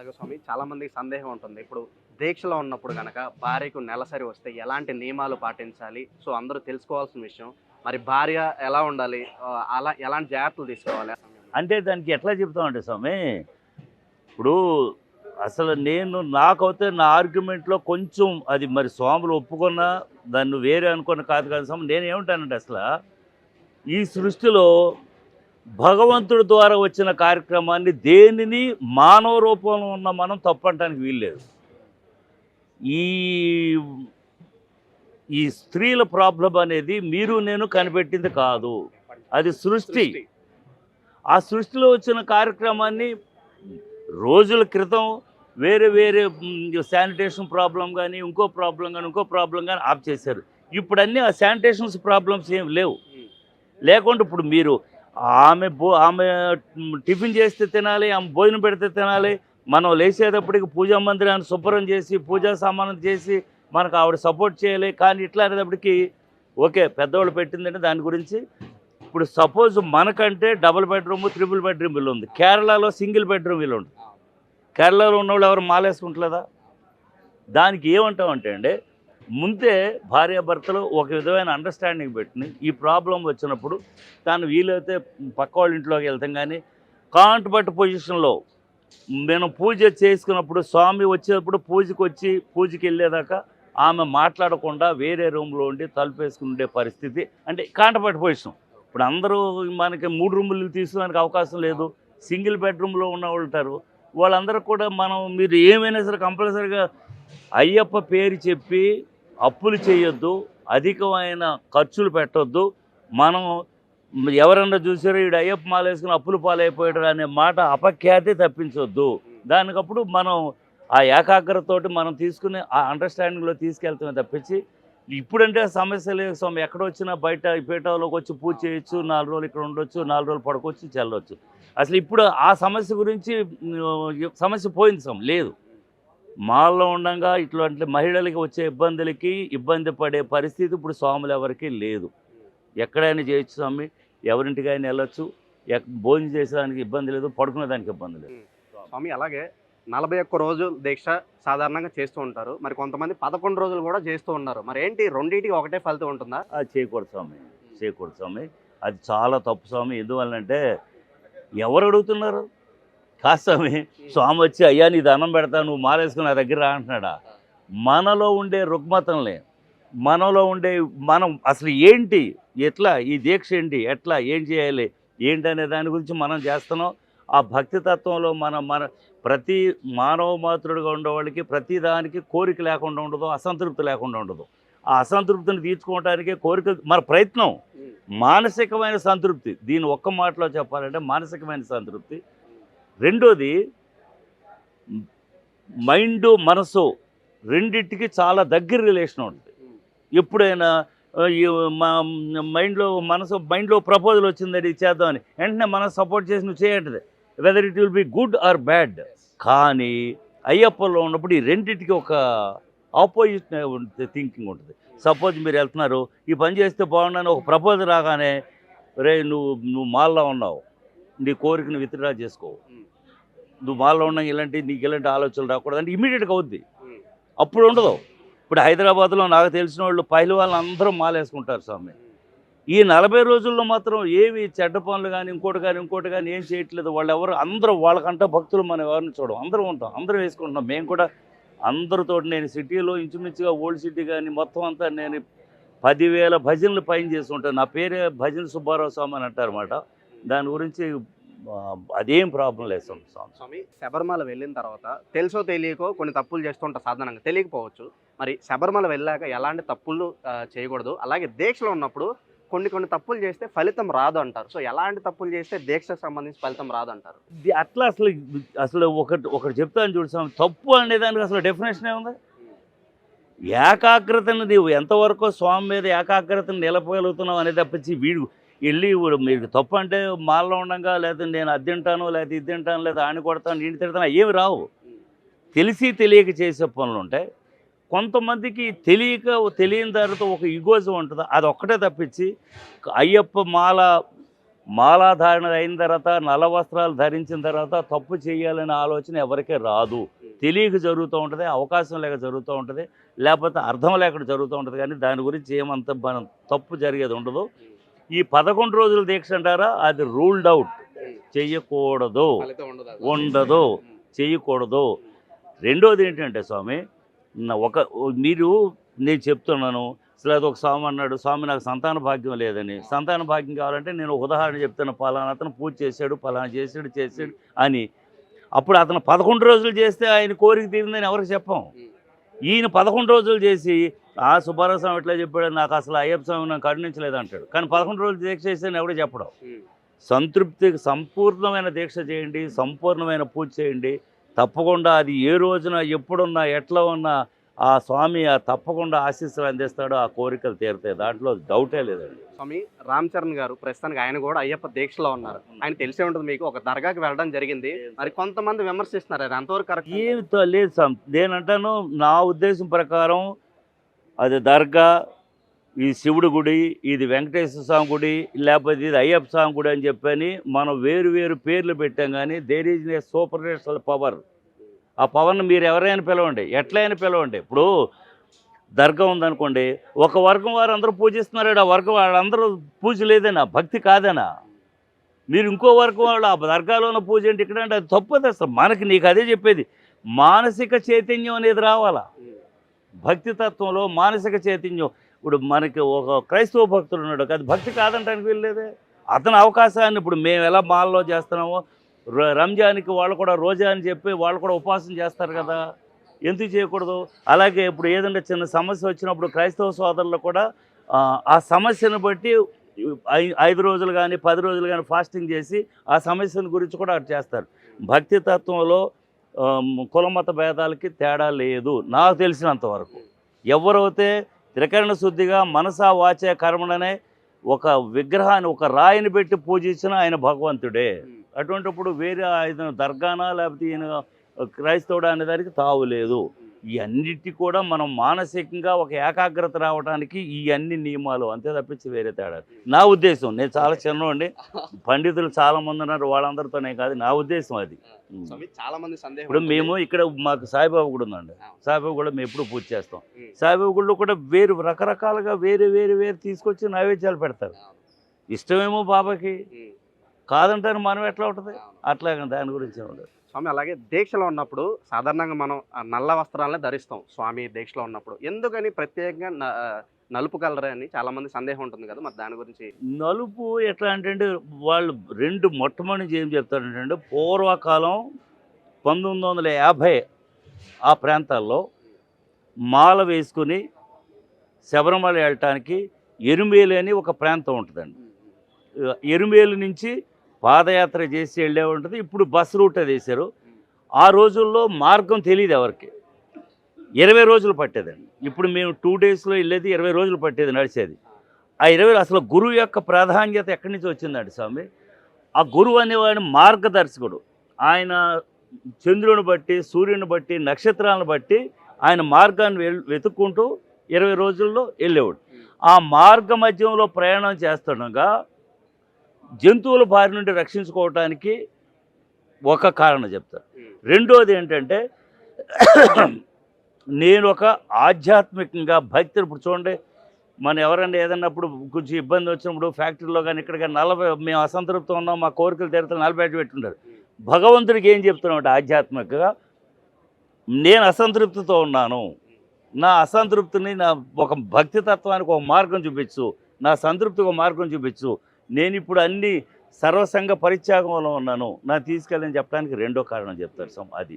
అలాగే స్వామి చాలా మందికి సందేహం ఉంటుంది. ఇప్పుడు దీక్షలో ఉన్నప్పుడు గనక భార్యకు నెలసరి వస్తే ఎలాంటి నియమాలు పాటించాలి? సో, అందరూ తెలుసుకోవాల్సిన విషయం. మరి భార్య ఎలా ఉండాలి? అలా ఎలాంటి జాగ్రత్తలు తీసుకోవాలి ఆ సమయంలో? అంటే దానికి ఎట్లా చెప్తామంటే స్వామి, ఇప్పుడు అసలు నాకైతే నా ఆర్గ్యుమెంట్లో కొంచెం అది మరి స్వాములు ఒప్పుకున్నా దాన్ని వేరే అనుకున్న కాదు కానీ స్వామి, నేనేమంటానంటే అసలు ఈ సృష్టిలో భగవంతుడి ద్వారా వచ్చిన కార్యక్రమాన్ని దేనిని మానవ రూపంలో ఉన్న మనం తప్పంటానికి వీల్లేదు. ఈ ఈ స్త్రీల ప్రాబ్లం అనేది మీరు నేను కనిపెట్టింది కాదు, అది సృష్టి. ఆ సృష్టిలో వచ్చిన కార్యక్రమాన్ని రోజుల క్రితం వేరే వేరే శానిటేషన్ ప్రాబ్లం కానీ ఇంకో ప్రాబ్లం కానీ ఆఫ్ చేశారు. ఇప్పుడు అన్నీ ఆ శానిటేషన్స్ ప్రాబ్లమ్స్ ఏం లేవు. లేకుంటే ఇప్పుడు మీరు ఆమె టిఫిన్ చేస్తే తినాలి, ఆమె భోజనం పెడితే తినాలి, మనం లేచేటప్పటికి పూజా మందిరాన్ని శుభ్రం చేసి పూజా సామానం చేసి మనకు ఆవిడ సపోర్ట్ చేయాలి. కానీ ఇట్లా అనేటప్పటికి ఓకే పెద్దవాళ్ళు పెట్టిందంటే దాని గురించి ఇప్పుడు సపోజ్ మనకంటే డబుల్ బెడ్రూమ్, ట్రిపుల్ బెడ్రూమ్ ఇల్లు ఉంది. కేరళలో సింగిల్ బెడ్రూమ్ ఇల్లు ఉంది. కేరళలో ఉన్నవాళ్ళు ఎవరు మాలేసుకుంటలేదా? దానికి ఏమంటామంటే అండి, ముందే భార్యాభర్తలు ఒక విధమైన అండర్స్టాండింగ్ పెట్టుకుని ఈ ప్రాబ్లం వచ్చినప్పుడు తాను వీలైతే పక్క వాళ్ళ ఇంట్లోకి వెళ్తాం. కానీ కాంట్బట్ పొజిషన్లో నేను పూజ చేసుకున్నప్పుడు స్వామి వచ్చేటప్పుడు పూజకి వెళ్ళేదాకా ఆమె మాట్లాడకుండా వేరే రూమ్లో ఉండి తలుపేసుకుని ఉండే పరిస్థితి, అంటే కాంట్బట్ పొజిషన్. ఇప్పుడు అందరూ మనకి 3 రూములు తీసుకోవడానికి అవకాశం లేదు. సింగిల్ బెడ్రూమ్లో ఉన్నవాళ్ళు ఉంటారు. వాళ్ళందరూ కూడా మీరు ఏమైనా సరే కంపల్సరీగా అయ్యప్ప పేరు చెప్పి అప్పులు చేయొద్దు, అధికమైన ఖర్చులు పెట్టొద్దు. మనం ఎవరన్నా చూసారో వీడు అయ్యప్ప మాల వేసుకుని అప్పులు పాలైపోయాడు అనే మాట అపఖ్యాతి తప్పించొద్దు. దానికప్పుడు మనం ఆ ఏకాగ్రతతోటి మనం తీసుకుని ఆ అండర్స్టాండింగ్లో తీసుకెళ్తామే తప్పించి ఇప్పుడంటే సమస్య లేదు స్వామి. ఎక్కడ వచ్చినా బయట పీఠంలోకి వచ్చి పూజ చేయొచ్చు, 4 రోజులు ఇక్కడ ఉండొచ్చు, 4 రోజులు పడుకోవచ్చు, చెల్లవచ్చు. అసలు ఇప్పుడు ఆ సమస్య గురించి సమస్య పోయింది స్వామి, లేదు. మాల్లో ఉండగా ఇట్లాంటి మహిళలకి వచ్చే ఇబ్బంది పడే పరిస్థితి ఇప్పుడు స్వాములు ఎవరికి లేదు. ఎక్కడైనా చేయొచ్చు స్వామి, ఎవరింటికైనా వెళ్ళొచ్చు, భోజనం చేసేదానికి ఇబ్బంది లేదు, పడుకునేదానికి ఇబ్బంది లేదు స్వామి. అలాగే 41 రోజులు దీక్ష సాధారణంగా చేస్తూ ఉంటారు. మరి కొంతమంది 11 రోజులు కూడా చేస్తూ ఉన్నారు. మరి ఏంటి రెండింటికి ఒకటే ఫలితం ఉంటుందా? అది చేయకూడదు స్వామి, అది చాలా తప్పు స్వామి. ఎందువల్లంటే ఎవరు అడుగుతున్నారు? కాదు స్వామి వచ్చి అయ్యా నీ దండం పెడతా, నువ్వు మాలేసుకుని నా దగ్గర రా అంటున్నాడా? మనలో ఉండే రుగ్మతల్ని, మనలో ఉండే మనం అసలు ఏంటి, ఎట్లా ఈ దీక్ష ఏంటి, ఎట్లా ఏం చేయాలి ఏంటనే దాని గురించి మనం చేస్తున్నాం. ఆ భక్తి తత్వంలో మన ప్రతి మానవ మాతృడుగా ఉండేవాళ్ళకి ప్రతి దానికి కోరిక లేకుండా ఉండదు, అసంతృప్తి లేకుండా ఉండదు. ఆ అసంతృప్తిని తీర్చుకోవడానికి కోరిక మన ప్రయత్నం, మానసికమైన సంతృప్తి. దీని ఒక్క మాటలో చెప్పాలంటే మానసికమైన సంతృప్తి. రెండోది మైండ్ మనసు రెండింటికి చాలా దగ్గర రిలేషన్ ఉంటుంది. ఎప్పుడైనా మా మైండ్లో ప్రపోజల్ వచ్చిందని చేద్దామని వెంటనే మనసు సపోర్ట్ చేసి నువ్వు చేయట్లేదు, whether it will be good or bad. కానీ అయ్యప్పలో ఉన్నప్పుడు ఈ రెండింటికి ఒక ఆపోజిట్ థింకింగ్ ఉంటుంది. సపోజ్ మీరు వెళ్తున్నారు, ఈ పని చేస్తే బాగుండని ఒక ప్రపోజల్ రాగానే రే నువ్వు మాల్లో ఉన్నావు, నీ కోరికను విత్డ్రా చేసుకోవు, నువ్వు మాల్లో ఉన్నావు, నీకు ఇలాంటి ఆలోచనలు రాకూడదు అంటే ఇమీడియట్గా అవుద్ది. అప్పుడు ఉండదు. ఇప్పుడు హైదరాబాద్లో నాకు తెలిసిన వాళ్ళు వాళ్ళని అందరూ మాలేసుకుంటారు స్వామి. ఈ 40 రోజుల్లో మాత్రం ఏమి చెడ్డ పనులు కానీ ఇంకోటి కానీ ఏం చేయట్లేదు. అందరూ వాళ్ళకంటే భక్తులు మనం ఎవరిని చూడం, అందరూ ఉంటాం, అందరూ వేసుకుంటున్నాం. మేము కూడా అందరితో, నేను సిటీలో ఇంచుమించుగా ఓల్డ్ సిటీ కానీ మొత్తం అంతా నేను 10,000 భజనలు పైన చేస్తుంటాను. నా పేరే భజన సుబ్బారావు స్వామి అని అంటారన్నమాట. దాని గురించి అదేం ప్రాబ్లం లేదు స్వామి. శబరిమల వెళ్ళిన తర్వాత తెలుసో తెలియకో కొన్ని తప్పులు చేస్తుంటారు, సాధారణంగా తెలియకపోవచ్చు. మరి శబరిమల వెళ్ళాక ఎలాంటి తప్పులు చేయకూడదు, అలాగే దీక్షలో ఉన్నప్పుడు కొన్ని తప్పులు చేస్తే ఫలితం రాదు అంటారు. సో ఎలాంటి తప్పులు చేస్తే దీక్షకు సంబంధించి ఫలితం రాదు అంటారు? అట్లా అసలు ఒకటి చెప్తాను చూసాం, తప్పు అనేదానికి అసలు డెఫినేషన్ ఏముంది? ఏకాగ్రతను ఎంతవరకు స్వామి మీద ఏకాగ్రతను నిలపగలుగుతున్నాం అనేది తప్పించి మీరు తప్పు అంటే మాల్లో ఉండగా లేదా నేను అది తింటాను లేదా ఇది తింటాను లేదా ఆని కొడతాను నీళ్ళు తిడతాను ఏమి రావు. తెలియక చేసే పనులు ఉంటాయి. కొంతమందికి తెలియని దారితో ఒక ఈగోజం ఉంటుంది, అది ఒక్కటే తప్పించి అయ్యప్ప మాల మాలాధారణ అయిన తర్వాత నల్ల వస్త్రాలు ధరించిన తర్వాత తప్పు చేయాలనే ఆలోచన ఎవరికీ రాదు. తెలియక జరుగుతూ ఉంటుంది, అవకాశం లేక జరుగుతూ ఉంటుంది, లేకపోతే అర్థం లేకుండా జరుగుతూ ఉంటుంది. కానీ దాని గురించి ఏమంత మనం తప్పు జరిగేది ఉండదు. ఈ 11 రోజుల దీక్ష అంటారా, అది రూల్డ్ అవుట్, చెయ్యకూడదు, ఉండదు, చెయ్యకూడదు. రెండోది ఏంటంటే స్వామి, నేను చెప్తున్నాను, అసలు అది ఒక స్వామి అన్నాడు, స్వామి నాకు సంతాన భాగ్యం లేదని. సంతాన భాగ్యం కావాలంటే నేను ఉదాహరణ చెప్తాను, పలానా అతను పూజ చేశాడు, పలానా చేశాడు అని. అప్పుడు అతను 11 రోజులు చేస్తే ఆయన కోరిక తీరిందని ఎవరికి చెప్పాం. ఈయన 11 రోజులు చేసి సుబ్బారావు స్వామి ఎట్లా చెప్పాడు, నాకు అసలు అయ్యప్ప స్వామి నాకు కరుణించలేదు అంటాడు. కానీ 11 రోజులు దీక్ష చేస్తే ఎవరు చెప్పడం. సంతృప్తికి సంపూర్ణమైన దీక్ష చేయండి, సంపూర్ణమైన పూజ చేయండి. తప్పకుండా అది ఏ రోజున ఎప్పుడున్నా ఎట్లా ఉన్నా ఆ స్వామి తప్పకుండా ఆశీస్సులు అందిస్తాడు, ఆ కోరికలు తీరుతాయి, దాంట్లో డౌటే లేదండి. స్వామి రామ్ చరణ్ గారు ప్రస్తుతానికి ఆయన కూడా అయ్యప్ప దీక్షలో ఉన్నారు. ఆయన తెలిసే ఉంటుంది మీకు, ఒక దర్గాకి వెళ్ళడం జరిగింది. మరి కొంతమంది విమర్శిస్తున్నారు, అది అంతవరకు కరెక్ట్? ఏమితో లేదు స్వామి, నేనంటాను నా ఉద్దేశం ప్రకారం అది దర్గా, ఈ శివుడి గుడి, ఇది వెంకటేశ్వర స్వామి గుడి, లేకపోతే ఇది అయ్యప్ప స్వామి గుడి అని చెప్పని మనం వేరు పేర్లు పెట్టాం. కానీ there is a super national power. ఆ పవర్ని మీరు ఎవరైనా పిలవండి, ఎట్లయినా పిలవండి. ఇప్పుడు దర్గా ఉందనుకోండి, ఒక వర్గం వారు అందరూ పూజిస్తున్నారు, ఆ వర్గం వాళ్ళందరూ పూజ లేదనా, భక్తి కాదనా. మీరు ఇంకో వర్గం వాళ్ళు ఆ దర్గాలో ఉన్న పూజ ఏంటి ఇక్కడ అంటే అది తప్పదు అసలు. మనకి నీకు అదే చెప్పేది, మానసిక చైతన్యం అనేది రావాలా. భక్తి తత్వంలో మానసిక చైతన్యం. ఇప్పుడు మనకి ఒక క్రైస్తవ భక్తుడు ఉన్నాడు, అది భక్తి కాదంటానికి వెళ్ళలేదే. అతని అవకాశాన్ని ఇప్పుడు మేము ఎలా మాల్లో చేస్తున్నామో, రంజాన్కి వాళ్ళు కూడా రోజా అని చెప్పి వాళ్ళు కూడా ఉపవాసం చేస్తారు కదా, ఎందుకు చేయకూడదు? అలాగే ఇప్పుడు ఏదంటే చిన్న సమస్య వచ్చినప్పుడు క్రైస్తవ సోదరులు కూడా ఆ సమస్యను బట్టి 5 రోజులు కానీ 10 రోజులు కానీ ఫాస్టింగ్ చేసి ఆ సమస్యను గురించి కూడా అటు చేస్తారు. భక్తి తత్వంలో కులమత భేదాలకి తేడా లేదు నాకు తెలిసినంతవరకు. ఎవరైతే త్రికరణ శుద్ధిగా మనసా వాచే కర్మణనే ఒక విగ్రహాన్ని, ఒక రాయిని పెట్టి పూజించిన ఆయన భగవంతుడే. అటువంటిప్పుడు వేరే ఆయన దర్గానా లేకపోతే ఈయన క్రైస్తవుడు అనే దానికి తావులేదు. ఈ అన్నిటి కూడా మనం మానసికంగా ఒక ఏకాగ్రత రావడానికి ఈ అన్ని నియమాలు, అంతే తప్పించి వేరే తేడా. నా ఉద్దేశం, నేను చాలా చిన్నవాడిని, పండితులు చాలా మంది ఉన్నారు, వాళ్ళందరితోనే కాదు, నా ఉద్దేశం అది. చాలా మంది సందేహం. ఇప్పుడు మేము ఇక్కడ మాకు సాయిబాబా గుడి ఉందండి, సాయిబాబా కూడా మేము ఎప్పుడు పూజ చేస్తాం. సాయిబాబా గుడిలో కూడా వేరు రకరకాలుగా వేరే తీసుకొచ్చి నైవేద్యాలు పెడతారు. ఇష్టమేమో బాబాకి, కాదంటారు మనం ఎట్లా ఉంటుంది అట్లాగే, దాని గురించి ఉండదు స్వామి. అలాగే దీక్షలో ఉన్నప్పుడు సాధారణంగా మనం నల్ల వస్త్రాలనే ధరిస్తాం స్వామి దీక్షలో ఉన్నప్పుడు. ఎందుకని ప్రత్యేకంగా నలుపు కలర్ అని చాలా మంది సందేహం ఉంటుంది కదా, మరి దాని గురించి? నలుపు ఎట్లా అంటే వాళ్ళు మొట్టమొదటి ఏం చెప్తారంటే, పూర్వకాలం 1950 ఆ ప్రాంతాల్లో మాల వేసుకుని శబరిమల వెళ్ళటానికి ఎరుమేలు అని ఒక ప్రాంతం ఉంటుందండి. ఎరుమేలు నుంచి పాదయాత్ర చేసి వెళ్ళే ఉంటుంది. ఇప్పుడు బస్ రూట్ అది వేశారు. ఆ రోజుల్లో మార్గం తెలియదు ఎవరికి, 20 రోజులు పట్టేదండి. ఇప్పుడు మేము 2 డేస్లో వెళ్ళేది 20 రోజులు పట్టేది నడిచేది. ఆ 20 అసలు గురువు యొక్క ప్రాధాన్యత ఎక్కడి నుంచి వచ్చిందండి స్వామి. ఆ గురువు అనేవాడు మార్గదర్శకుడు. ఆయన చంద్రుని బట్టి, సూర్యుని బట్టి, నక్షత్రాలను బట్టి ఆయన మార్గాన్ని వెతుక్కుంటూ 20 రోజుల్లో వెళ్ళేవాడు. ఆ మార్గ మధ్యంలో ప్రయాణం చేస్తుండగా జంతువుల బారి నుండి రక్షించుకోవటానికి ఒక కారణం చెప్తాను. రెండోది ఏంటంటే, నేను ఒక ఆధ్యాత్మికంగా భక్తి, ఇప్పుడు చూడండి మనం ఎవరైనా ఏదన్నప్పుడు కొంచెం ఇబ్బంది వచ్చినప్పుడు ఫ్యాక్టరీలో కానీ ఇక్కడ కానీ మేము అసంతృప్తి ఉన్నాం, మా కోరికలు తీరుతాం, 40 పెట్టుంటారు. భగవంతుడికి ఏం చెప్తున్నామంటే ఆధ్యాత్మికంగా, నేను అసంతృప్తితో ఉన్నాను, నా అసంతృప్తిని నా ఒక భక్తి తత్వానికి ఒక మార్గం చూపించు, నా సంతృప్తికి ఒక మార్గం చూపించు, నేను ఇప్పుడు అన్ని సర్వసంగ పరిత్యాగంలో ఉన్నాను, నా తీసుకెళ్ళని చెప్పడానికి రెండో కారణం చెప్తారు అది.